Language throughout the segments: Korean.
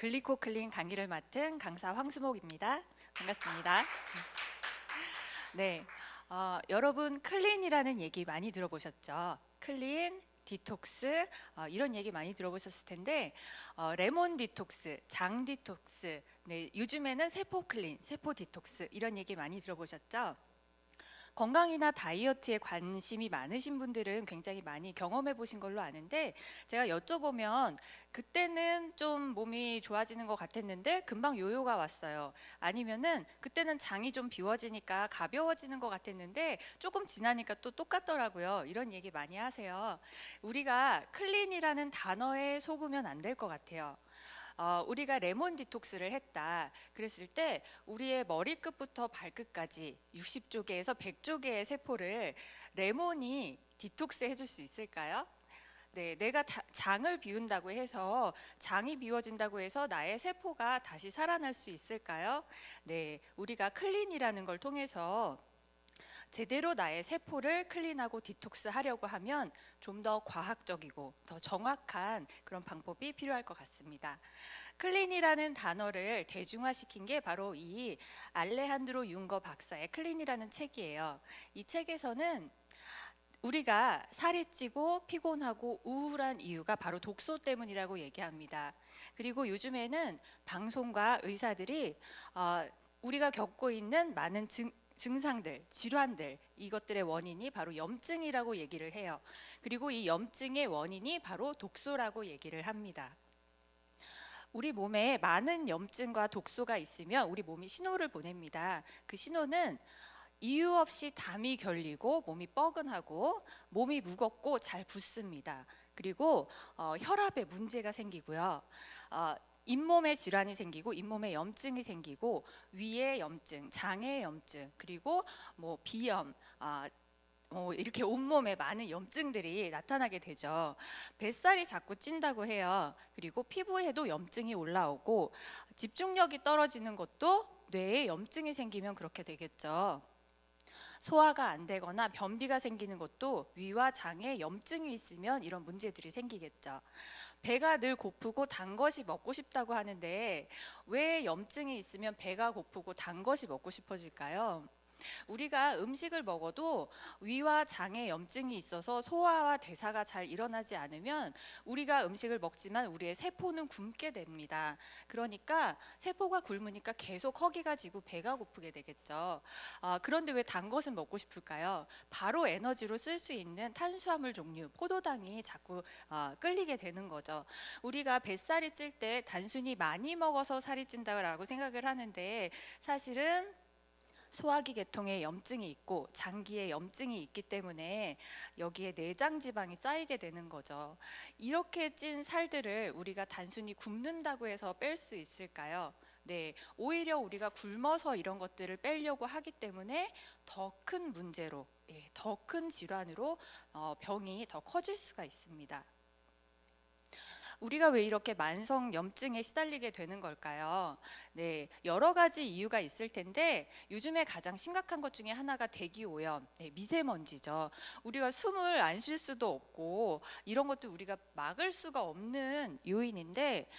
글리코 클린 강의를 맡은 강사 황수목입니다. 반갑습니다. 네, 여러분 클린이라는 얘기 많이 들어보셨죠? 클린, 디톡스 이런 얘기 많이 들어보셨을 텐데 레몬 디톡스, 장 디톡스, 네, 요즘에는 세포 클린, 세포 디톡스 이런 얘기 많이 들어보셨죠? 건강이나 다이어트에 관심이 많으신 분들은 굉장히 많이 경험해 보신 걸로 아는데, 제가 여쭤보면 그때는 좀 몸이 좋아지는 것 같았는데 금방 요요가 왔어요. 아니면은 그때는 장이 좀 비워지니까 가벼워지는 것 같았는데 조금 지나니까 또 똑같더라고요. 이런 얘기 많이 하세요. 우리가 클린이라는 단어에 속으면 안 될 것 같아요. 우리가 레몬 디톡스를 했다 그랬을 때 우리의 머리끝부터 발끝까지 60조개에서 100조개의 세포를 레몬이 디톡스 해줄 수 있을까요? 네, 내가 장을 비운다고 해서 장이 비워진다고 해서 나의 세포가 다시 살아날 수 있을까요? 네, 우리가 클린이라는 걸 통해서 제대로 나의 세포를 클린하고 디톡스 하려고 하면 좀 더 과학적이고 더 정확한 그런 방법이 필요할 것 같습니다. 클린이라는 단어를 대중화시킨 게 바로 이 알레한드로 융거 박사의 클린이라는 책이에요. 이 책에서는 우리가 살이 찌고 피곤하고 우울한 이유가 바로 독소 때문이라고 얘기합니다. 그리고 요즘에는 방송과 의사들이 우리가 겪고 있는 많은 증상들, 질환들, 이것들의 원인이 바로 염증이라고 얘기를 해요. 그리고 이 염증의 원인이 바로 독소라고 얘기를 합니다. 우리 몸에 많은 염증과 독소가 있으면 우리 몸이 신호를 보냅니다. 그 신호는 이유 없이 담이 결리고 몸이 뻐근하고 몸이 무겁고 잘 붓습니다. 그리고 혈압에 문제가 생기고요. 잇몸에 질환이 생기고 잇몸에 염증이 생기고 위에 염증, 장에 염증, 그리고 뭐 비염, 이렇게 온몸에 많은 염증들이 나타나게 되죠. 뱃살이 자꾸 찐다고 해요. 그리고 피부에도 염증이 올라오고 집중력이 떨어지는 것도 뇌에 염증이 생기면 그렇게 되겠죠. 소화가 안 되거나 변비가 생기는 것도 위와 장에 염증이 있으면 이런 문제들이 생기겠죠. 배가 늘 고프고 단 것이 먹고 싶다고 하는데 왜 염증이 있으면 배가 고프고 단 것이 먹고 싶어질까요? 우리가 음식을 먹어도 위와 장에 염증이 있어서 소화와 대사가 잘 일어나지 않으면 우리가 음식을 먹지만 우리의 세포는 굶게 됩니다. 그러니까 세포가 굶으니까 계속 허기가 지고 배가 고프게 되겠죠. 그런데 왜 단 것은 먹고 싶을까요? 바로 에너지로 쓸 수 있는 탄수화물 종류, 포도당이 자꾸 끌리게 되는 거죠. 우리가 뱃살이 찔 때 단순히 많이 먹어서 살이 찐다고 생각을 하는데 사실은 소화기 계통에 염증이 있고 장기에 염증이 있기 때문에 여기에 내장 지방이 쌓이게 되는 거죠. 이렇게 찐 살들을 우리가 단순히 굶는다고 해서 뺄 수 있을까요? 네, 오히려 우리가 굶어서 이런 것들을 빼려고 하기 때문에 더 큰 문제로, 더 큰 질환으로 병이 더 커질 수가 있습니다. 우리가 왜 이렇게 만성 염증에 시달리게 되는 걸까요? 네, 여러 가지 이유가 있을 텐데 요즘에 가장 심각한 것 중에 하나가 대기 오염, 미세먼지죠. 우리가 숨을 안 쉴 수도 없고 이런 것도 우리가 막을 수가 없는 요인인데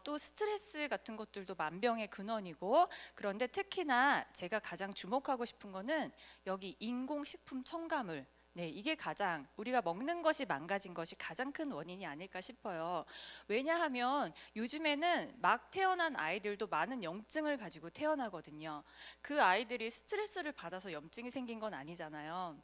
또 스트레스 같은 것들도 만병의 근원이고, 그런데 특히나 제가 가장 주목하고 싶은 거는 여기 인공식품 첨가물, 네, 이게 가장 우리가 먹는 것이 망가진 것이 가장 큰 원인이 아닐까 싶어요. 왜냐하면 요즘에는 막 태어난 아이들도 많은 염증을 가지고 태어나거든요. 그 아이들이 스트레스를 받아서 염증이 생긴 건 아니잖아요.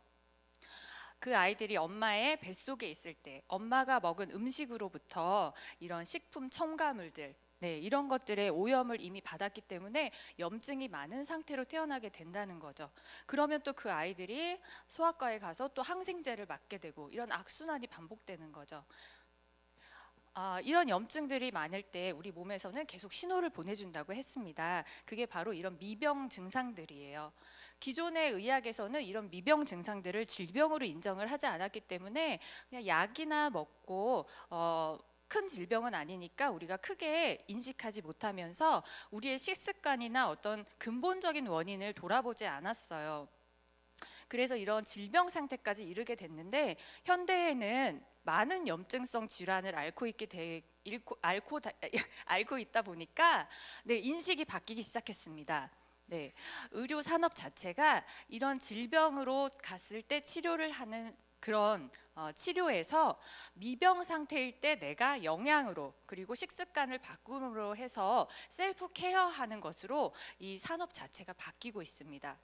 그 아이들이 엄마의 뱃속에 있을 때 엄마가 먹은 음식으로부터 이런 식품 첨가물들, 네, 이런 것들의 오염을 이미 받았기 때문에 염증이 많은 상태로 태어나게 된다는 거죠. 그러면 또 그 아이들이 소아과에 가서 또 항생제를 맞게 되고 이런 악순환이 반복되는 거죠. 이런 염증들이 많을 때 우리 몸에서는 계속 신호를 보내준다고 했습니다. 그게 바로 이런 미병 증상들이에요. 기존의 의학에서는 이런 미병 증상들을 질병으로 인정을 하지 않았기 때문에 그냥 약이나 먹고 큰 질병은 아니니까 우리가 크게 인식하지 못하면서 우리의 식습관이나 어떤 근본적인 원인을 돌아보지 않았어요. 그래서 이런 질병 상태까지 이르게 됐는데 현대에는 많은 염증성 질환을 앓고 있다 보니까 네, 인식이 바뀌기 시작했습니다. 네, 의료 산업 자체가 이런 질병으로 갔을 때 치료를 하는 그런 치료에서 미병 상태일 때 내가 영양으로 그리고 식습관을 바꿈으로 해서 셀프 케어하는 것으로 이 산업 자체가 바뀌고 있습니다.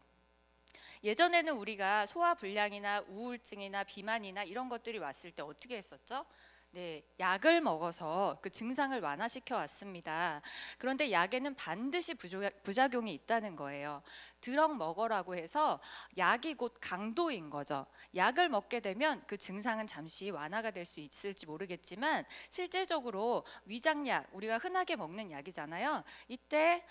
예전에는 우리가 소화불량이나 우울증이나 비만이나 이런 것들이 왔을 때 어떻게 했었죠? 네, 약을 먹어서 그 증상을 완화시켜 왔습니다. 그런데 약에는 반드시 부작용이 있다는 거예요. 드럭 먹어라고 해서 약이 곧 강도인 거죠. 약을 먹게 되면 그 증상은 잠시 완화가 될 수 있을지 모르겠지만 실제적으로 위장약, 우리가 흔하게 먹는 약이잖아요. 이때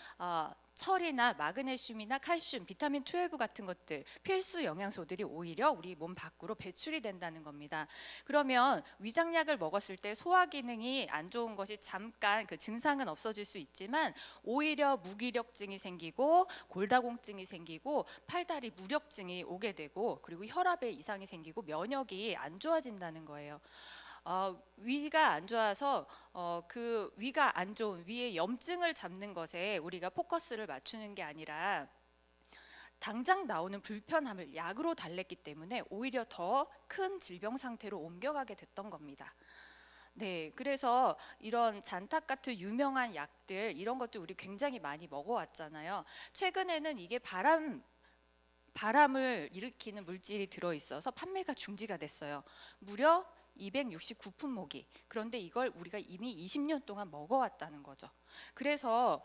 철이나 마그네슘이나 칼슘, 비타민 12 같은 것들, 필수 영양소들이 오히려 우리 몸 밖으로 배출이 된다는 겁니다. 그러면 위장약을 먹었을 때 소화 기능이 안 좋은 것이 잠깐 그 증상은 없어질 수 있지만 오히려 무기력증이 생기고 골다공증이 생기고 팔다리 무력증이 오게 되고 그리고 혈압에 이상이 생기고 면역이 안 좋아진다는 거예요. 위가 안 좋아서 그 위가 안 좋은 위의 염증을 잡는 것에 우리가 포커스를 맞추는 게 아니라 당장 나오는 불편함을 약으로 달랬기 때문에 오히려 더 큰 질병 상태로 옮겨가게 됐던 겁니다. 네, 그래서 이런 잔탁 같은 유명한 약들 이런 것들 우리 굉장히 많이 먹어왔잖아요. 최근에는 이게 바람을 일으키는 물질이 들어 있어서 판매가 중지가 됐어요. 무려 269품목이. 그런데 이걸 우리가 이미 20년 동안 먹어왔다는 거죠. 그래서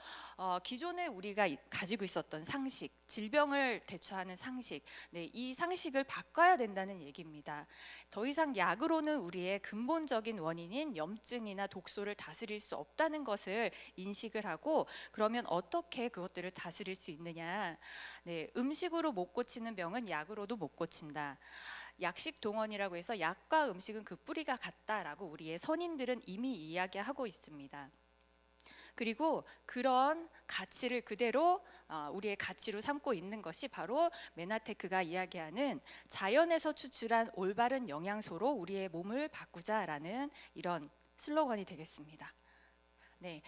기존에 우리가 가지고 있었던 상식, 질병을 대처하는 상식, 네, 이 상식을 바꿔야 된다는 얘기입니다. 더 이상 약으로는 우리의 근본적인 원인인 염증이나 독소를 다스릴 수 없다는 것을 인식을 하고 그러면 어떻게 그것들을 다스릴 수 있느냐. 네, 음식으로 못 고치는 병은 약으로도 못 고친다. 약식 동원이라고 해서 약과 음식은 그 뿌리가 같다라고 우리의 선인들은 이미 이야기하고 있습니다. 그리고 그런 가치를 그대로 우리의 가치로 삼고 있는 것이 바로 메나테크가 이야기하는 자연에서 추출한 올바른 영양소로 우리의 몸을 바꾸자라는 이런 슬로건이 되겠습니다. 네,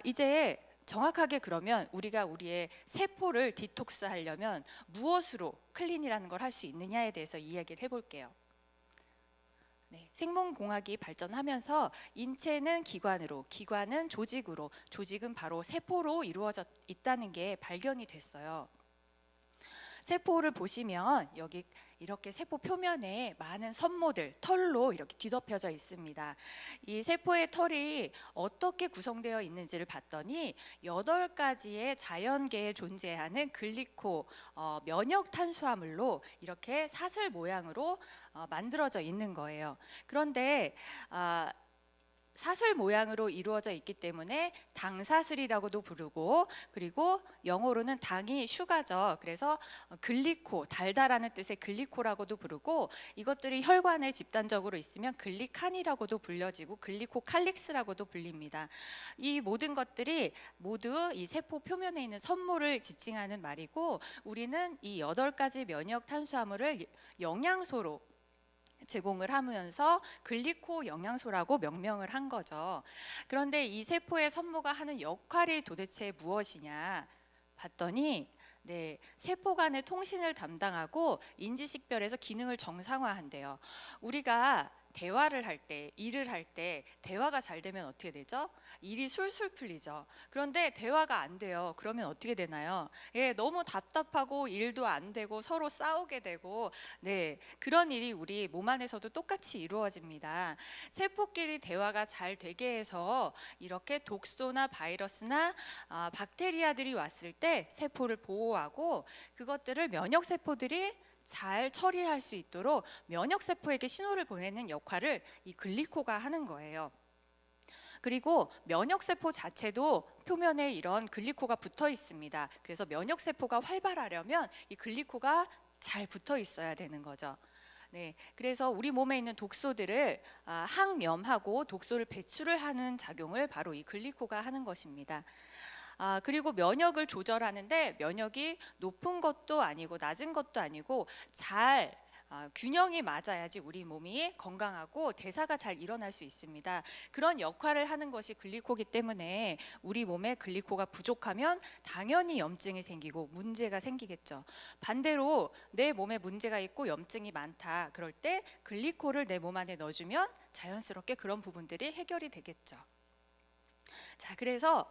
이제 정확하게 그러면 우리가 우리의 세포를 디톡스 하려면 무엇으로 클린이라는 걸 할 수 있느냐에 대해서 이야기를 해볼게요. 네, 생명공학이 발전하면서 인체는 기관으로, 기관은 조직으로, 조직은 바로 세포로 이루어져 있다는 게 발견이 됐어요. 세포를 보시면 여기 이렇게 세포 표면에 많은 섬모들, 털로 이렇게 뒤덮여져 있습니다. 이 세포의 털이 어떻게 구성되어 있는지를 봤더니 8가지의 자연계에 존재하는 글리코 면역 탄수화물로 이렇게 사슬 모양으로 만들어져 있는 거예요. 그런데 사슬 모양으로 이루어져 있기 때문에 당사슬이라고도 부르고 그리고 영어로는 당이 슈가죠. 그래서 글리코, 달달하는 뜻의 글리코라고도 부르고 이것들이 혈관에 집단적으로 있으면 글리칸이라고도 불려지고 글리코칼릭스라고도 불립니다. 이 모든 것들이 모두 이 세포 표면에 있는 섬모를 지칭하는 말이고 우리는 이 8가지 면역 탄수화물을 영양소로 제공을 하면서 글리코 영양소라고 명명을 한 거죠. 그런데 이 세포의 섬모가 하는 역할이 도대체 무엇이냐 봤더니 네, 세포 간의 통신을 담당하고 인지식별에서 기능을 정상화한대요. 우리가 대화를 할 때, 일을 할 때 대화가 잘 되면 어떻게 되죠? 일이 술술 풀리죠. 그런데 대화가 안 돼요. 그러면 어떻게 되나요? 예, 너무 답답하고 일도 안 되고 서로 싸우게 되고 네, 그런 일이 우리 몸 안에서도 똑같이 이루어집니다. 세포끼리 대화가 잘 되게 해서 이렇게 독소나 바이러스나 박테리아들이 왔을 때 세포를 보호하고 그것들을 면역 세포들이 잘 처리할 수 있도록 면역 세포에게 신호를 보내는 역할을 이 글리코가 하는 거예요. 그리고 면역 세포 자체도 표면에 이런 글리코가 붙어 있습니다. 그래서 면역 세포가 활발하려면 이 글리코가 잘 붙어 있어야 되는 거죠. 네, 그래서 우리 몸에 있는 독소들을 항염하고 독소를 배출을 하는 작용을 바로 이 글리코가 하는 것입니다. 그리고 면역을 조절하는데 면역이 높은 것도 아니고 낮은 것도 아니고 잘 균형이 맞아야지 우리 몸이 건강하고 대사가 잘 일어날 수 있습니다. 그런 역할을 하는 것이 글리코기 때문에 우리 몸에 글리코가 부족하면 당연히 염증이 생기고 문제가 생기겠죠. 반대로 내 몸에 문제가 있고 염증이 많다 그럴 때 글리코를 내 몸 안에 넣어주면 자연스럽게 그런 부분들이 해결이 되겠죠. 자, 그래서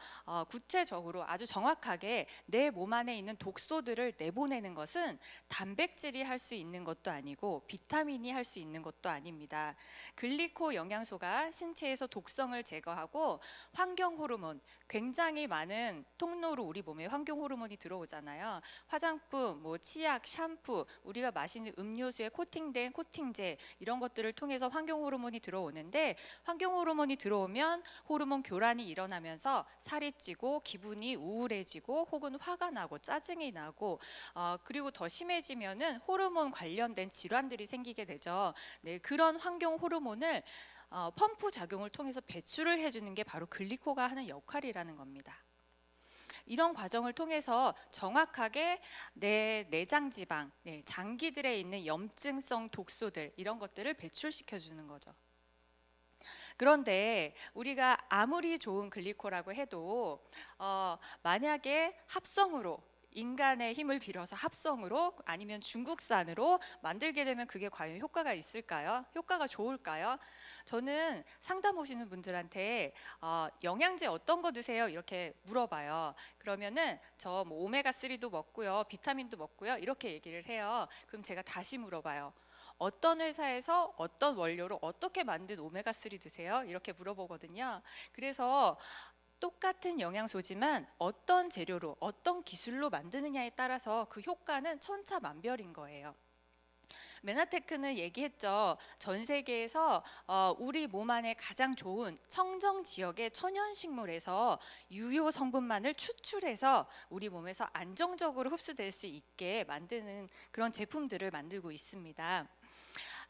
구체적으로 아주 정확하게 내 몸 안에 있는 독소들을 내보내는 것은 단백질이 할 수 있는 것도 아니고 비타민이 할 수 있는 것도 아닙니다. 글리코 영양소가 신체에서 독성을 제거하고 환경 호르몬, 굉장히 많은 통로로 우리 몸에 환경 호르몬이 들어오잖아요. 화장품, 뭐 치약, 샴푸, 우리가 마시는 음료수에 코팅된 코팅제 이런 것들을 통해서 환경 호르몬이 들어오는데 환경 호르몬이 들어오면 호르몬 교란이 일어나면서 살이 찌고 기분이 우울해지고 혹은 화가 나고 짜증이 나고 그리고 더 심해지면은 호르몬 관련된 질환들이 생기게 되죠. 네, 그런 환경 호르몬을 펌프 작용을 통해서 배출을 해주는 게 바로 글리코가 하는 역할이라는 겁니다. 이런 과정을 통해서 정확하게 내 내장 지방, 장기들에 있는 염증성 독소들 이런 것들을 배출시켜 주는 거죠. 그런데 우리가 아무리 좋은 글리코라고 해도 만약에 합성으로 인간의 힘을 빌어서 합성으로 아니면 중국산으로 만들게 되면 그게 과연 효과가 있을까요? 효과가 좋을까요? 저는 상담 오시는 분들한테 영양제 어떤 거 드세요? 이렇게 물어봐요. 그러면은 저 뭐 오메가3도 먹고요, 비타민도 먹고요 이렇게 얘기를 해요. 그럼 제가 다시 물어봐요. 어떤 회사에서 어떤 원료로 어떻게 만든 오메가3 드세요? 이렇게 물어보거든요. 그래서 똑같은 영양소지만 어떤 재료로 어떤 기술로 만드느냐에 따라서 그 효과는 천차만별인 거예요. 메나테크는 얘기했죠. 전 세계에서 우리 몸 안에 가장 좋은 청정 지역의 천연식물에서 유효 성분만을 추출해서 우리 몸에서 안정적으로 흡수될 수 있게 만드는 그런 제품들을 만들고 있습니다.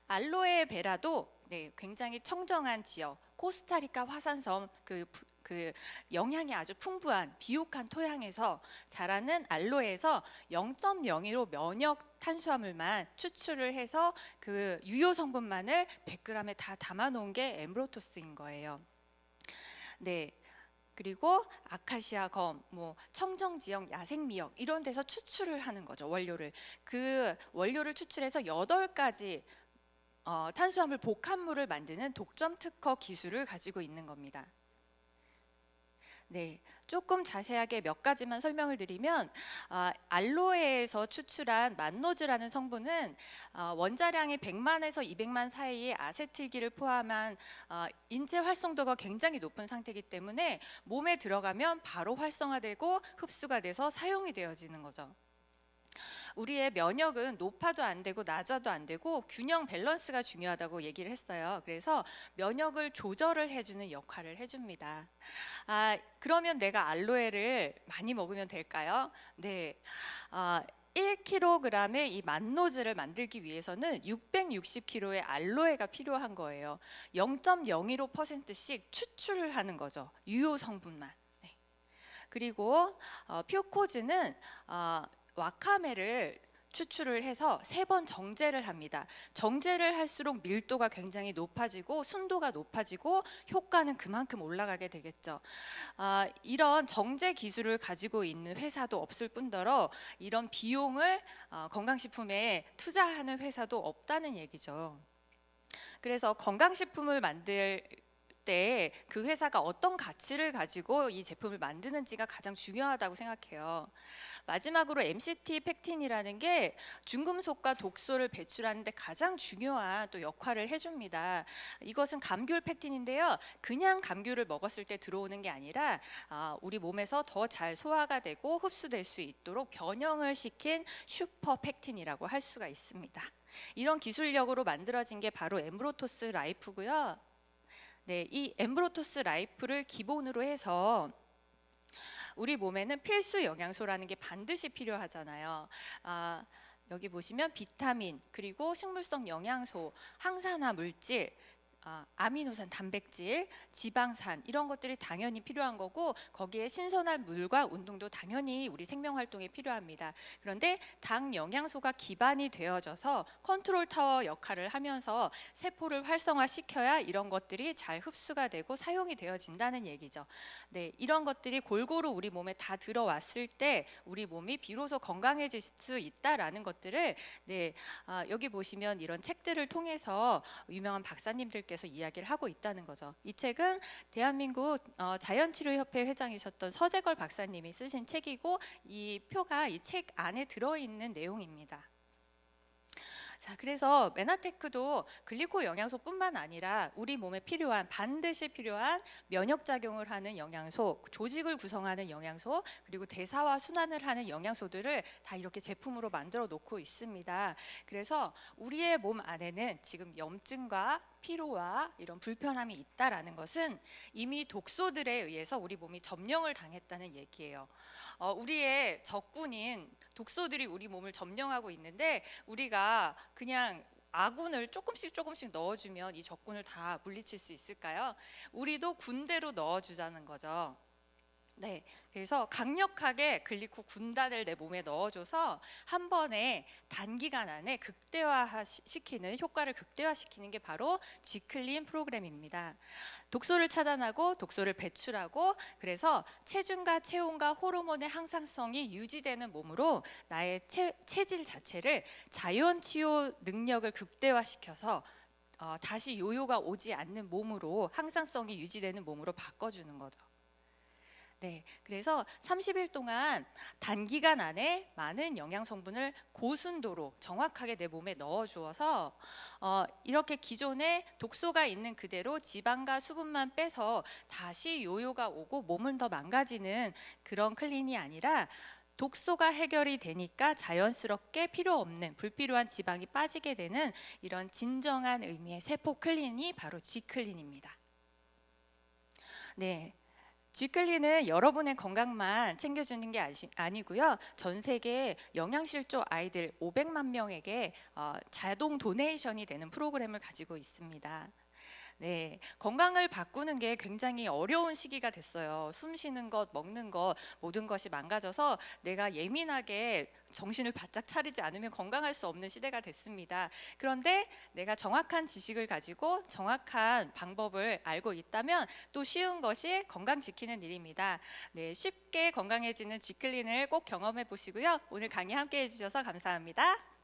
알로에 베라도 굉장히 청정한 지역, 코스타리카 화산섬 그 영양이 아주 풍부한 비옥한 토양에서 자라는 알로에에서 0.02로 면역 탄수화물만 추출을 해서 그 유효 성분만을 100g에 다 담아 놓은 게 엠브로토스인 거예요. 네. 그리고 아카시아 검, 뭐 청정 지역 야생 미역 이런 데서 추출을 하는 거죠. 원료를. 그 원료를 추출해서 8가지 탄수화물 복합물을 만드는 독점 특허 기술을 가지고 있는 겁니다. 네, 조금 자세하게 몇 가지만 설명을 드리면 알로에에서 추출한 만노즈라는 성분은 원자량이 100만에서 200만 사이의 아세틸기를 포함한 인체 활성도가 굉장히 높은 상태이기 때문에 몸에 들어가면 바로 활성화되고 흡수가 돼서 사용이 되어지는 거죠. 우리의 면역은 높아도 안 되고 낮아도 안 되고 균형 밸런스가 중요하다고 얘기를 했어요. 그래서 면역을 조절을 해주는 역할을 해줍니다. 그러면 내가 알로에를 많이 먹으면 될까요? 네. 1kg의 이 만노즈를 만들기 위해서는 660kg의 알로에가 필요한 거예요. 0.015%씩 추출을 하는 거죠. 유효 성분만. 네. 그리고 퓨코즈는 와카메를 추출을 해서 3번 정제를 합니다. 정제를 할수록 밀도가 굉장히 높아지고 순도가 높아지고 효과는 그만큼 올라가게 되겠죠. 이런 정제 기술을 가지고 있는 회사도 없을 뿐더러 이런 비용을 건강식품에 투자하는 회사도 없다는 얘기죠. 그래서 건강식품을 만들 때 그 회사가 어떤 가치를 가지고 이 제품을 만드는지가 가장 중요하다고 생각해요. 마지막으로 MCT 펙틴이라는 게 중금속과 독소를 배출하는데 가장 중요한 또 역할을 해줍니다. 이것은 감귤 펙틴인데요. 그냥 감귤을 먹었을 때 들어오는 게 아니라 우리 몸에서 더 잘 소화가 되고 흡수될 수 있도록 변형을 시킨 슈퍼 펙틴이라고 할 수가 있습니다. 이런 기술력으로 만들어진 게 바로 엠브로토스 라이프고요. 네, 이 엠브로토스 라이프를 기본으로 해서 우리 몸에는 필수 영양소라는 게 반드시 필요하잖아요. 여기 보시면 비타민 그리고 식물성 영양소, 항산화 물질, 아미노산, 단백질, 지방산 이런 것들이 당연히 필요한 거고 거기에 신선한 물과 운동도 당연히 우리 생명 활동에 필요합니다. 그런데 당 영양소가 기반이 되어져서 컨트롤 타워 역할을 하면서 세포를 활성화시켜야 이런 것들이 잘 흡수가 되고 사용이 되어진다는 얘기죠. 네, 이런 것들이 골고루 우리 몸에 다 들어왔을 때 우리 몸이 비로소 건강해질 수 있다라는 것들을 여기 보시면 이런 책들을 통해서 유명한 박사님들께서 이야기를 하고 있다는 거죠. 이 책은 대한민국 자연치료협회 회장이셨던 서재걸 박사님이 쓰신 책이고 이 표가 이 책 안에 들어있는 내용입니다. 자, 그래서 메나테크도 글리코 영양소뿐만 아니라 우리 몸에 필요한 반드시 필요한 면역 작용을 하는 영양소, 조직을 구성하는 영양소, 그리고 대사와 순환을 하는 영양소들을 다 이렇게 제품으로 만들어 놓고 있습니다. 그래서 우리의 몸 안에는 지금 염증과 피로와 이런 불편함이 있다라는 것은 이미 독소들에 의해서 우리 몸이 점령을 당했다는 얘기예요. 우리의 적군인 독소들이 우리 몸을 점령하고 있는데 우리가 그냥 아군을 조금씩 넣어주면 이 적군을 다 물리칠 수 있을까요? 우리도 군대로 넣어주자는 거죠. 네, 그래서 강력하게 글리코 군단을 내 몸에 넣어줘서 한 번에 단기간 안에 효과를 극대화시키는 게 바로 G클린 프로그램입니다. 독소를 차단하고 독소를 배출하고 그래서 체중과 체온과 호르몬의 항상성이 유지되는 몸으로 나의 체질 자체를 자연 치유 능력을 극대화시켜서 다시 요요가 오지 않는 몸으로 항상성이 유지되는 몸으로 바꿔주는 거죠. 네, 그래서 30일 동안 단기간 안에 많은 영양 성분을 고순도로 정확하게 내 몸에 넣어 주어서 이렇게 기존에 독소가 있는 그대로 지방과 수분만 빼서 다시 요요가 오고 몸을 더 망가지는 그런 클린이 아니라 독소가 해결이 되니까 자연스럽게 필요 없는 불필요한 지방이 빠지게 되는 이런 진정한 의미의 세포 클린이 바로 G클린입니다. 네. G클린은 여러분의 건강만 챙겨주는 게 아니고요. 전 세계 영양실조 아이들 500만 명에게 자동 도네이션이 되는 프로그램을 가지고 있습니다. 네, 건강을 바꾸는 게 굉장히 어려운 시기가 됐어요. 숨 쉬는 것, 먹는 것, 모든 것이 망가져서 내가 예민하게 정신을 바짝 차리지 않으면 건강할 수 없는 시대가 됐습니다. 그런데 내가 정확한 지식을 가지고 정확한 방법을 알고 있다면 또 쉬운 것이 건강 지키는 일입니다. 네, 쉽게 건강해지는 G클린을 꼭 경험해 보시고요. 오늘 강의 함께 해주셔서 감사합니다.